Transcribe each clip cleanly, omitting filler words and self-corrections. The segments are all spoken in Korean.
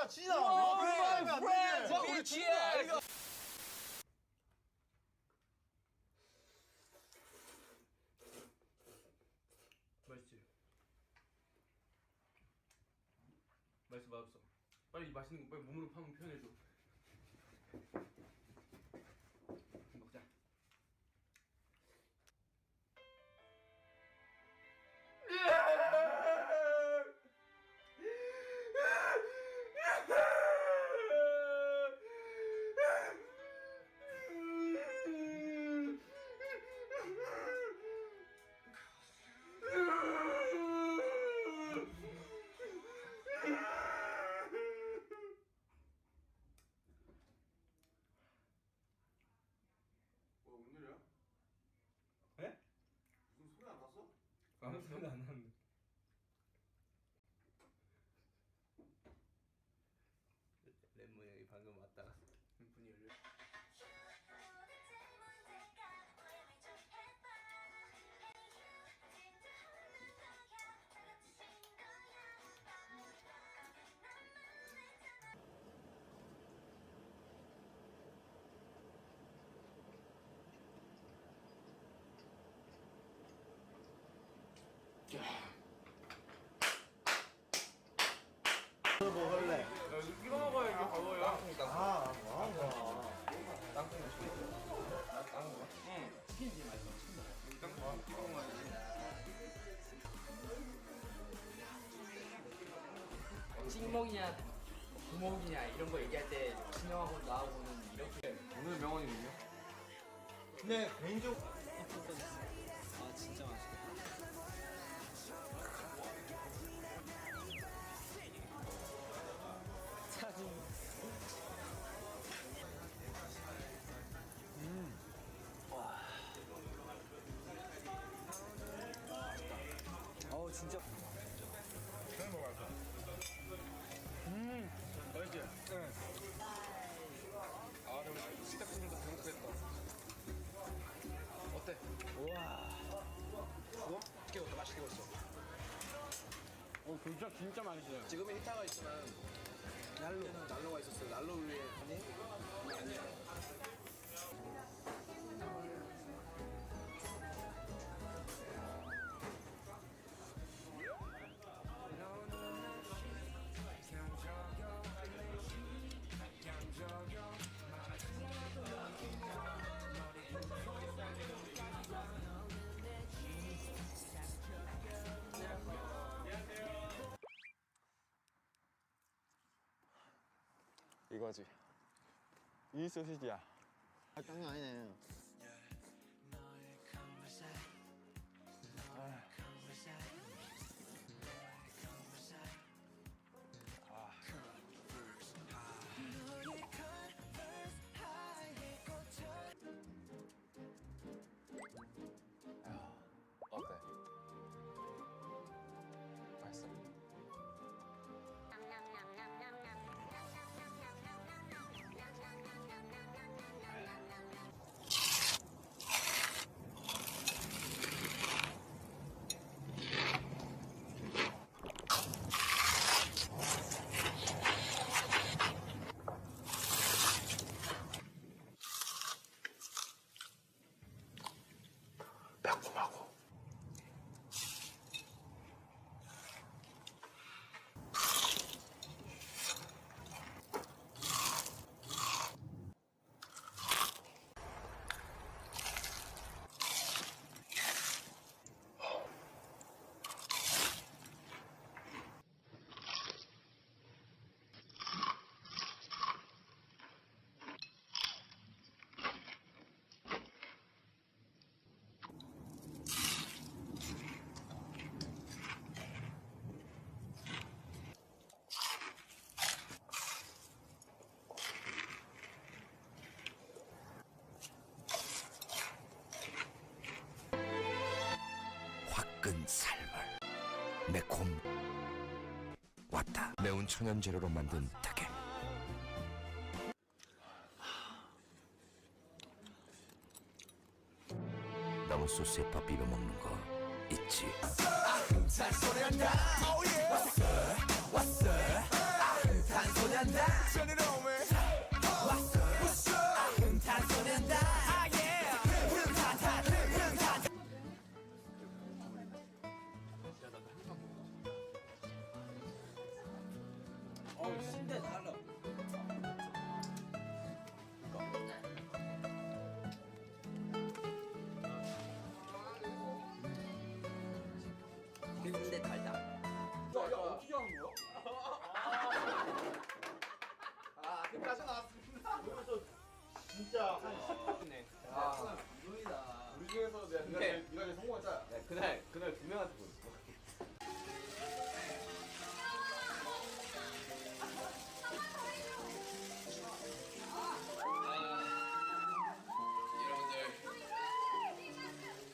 진아. 와, 우리 진아. 맛있지? 맛있어 맛없어? 빨리 맛있는 거 빨리 몸으로 한번 표현해줘. 먹자. 뭔 일이야? 에? 무슨 소리 안 났어? 아무 소리도 안 나는데. 랩모 형이 방금 왔다가 문이 열려. 뭐 먹을래? 이거 먹어야 이게 바보야. 아, 뭐? 땅콩 맛있겠어. 땅콩? 응. 치킨이 맛있어. 치킨 먹어. 땅콩 맛있지. 찍먹이냐 부먹이냐 이런 거 얘기할 때 진영하고 나하고는 이렇게 오늘 명언이군요. 근데 개인적으로 아 진짜 맛있겠다. 짜증. 어우 진짜. 잘 먹었어. 맛있지? 응. 아, 근데 스태프분도 배고프겠다. 어때? 우와. 뭐? 깨웠다. 맛있게 익었어. 진짜 맛있어요. 지금은 히타가 있지만 난로가 있었어요. 난로 위에 아니야. 이거지. 이 소시지야. 아, 장난 아니네. 어때? 맛있어? 매콤하고. 화끈 살벌 매콤 왔다. 매운 천연 재료로 만든 닭에 남은 소스에 밥 비벼 먹는 거 있지. 잔소리한다. 왔어 왔어. 잔소리한다. 근데 달다. 어떻게 하는 거야? 아, 끝까지 나왔습니다. 진짜 아, 이놈이다. 우리 중에서 네가 제일 성공한 짜야. 그날 두 명한테 보였어.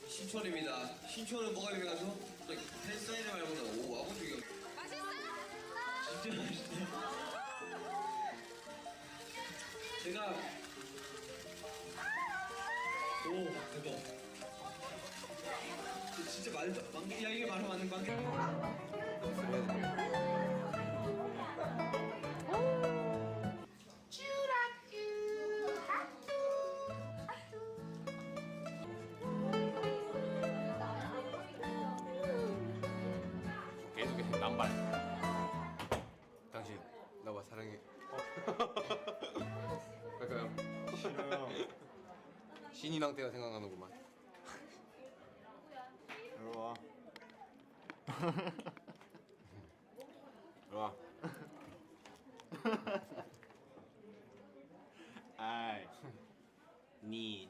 신촌입니다. 신촌은 뭐가 유명하죠? 팬사인회 말고는 오 와보시기 진짜 맛있다. 제가 오 대박. 진짜 만개 야 이게 바로 맞는 만개. 계속해 남발. 당신 나와 사랑해. 그럴까요? 싫어요. 신인왕 때가 생각나는구만. 이리 와. 이리 와. 아이. 니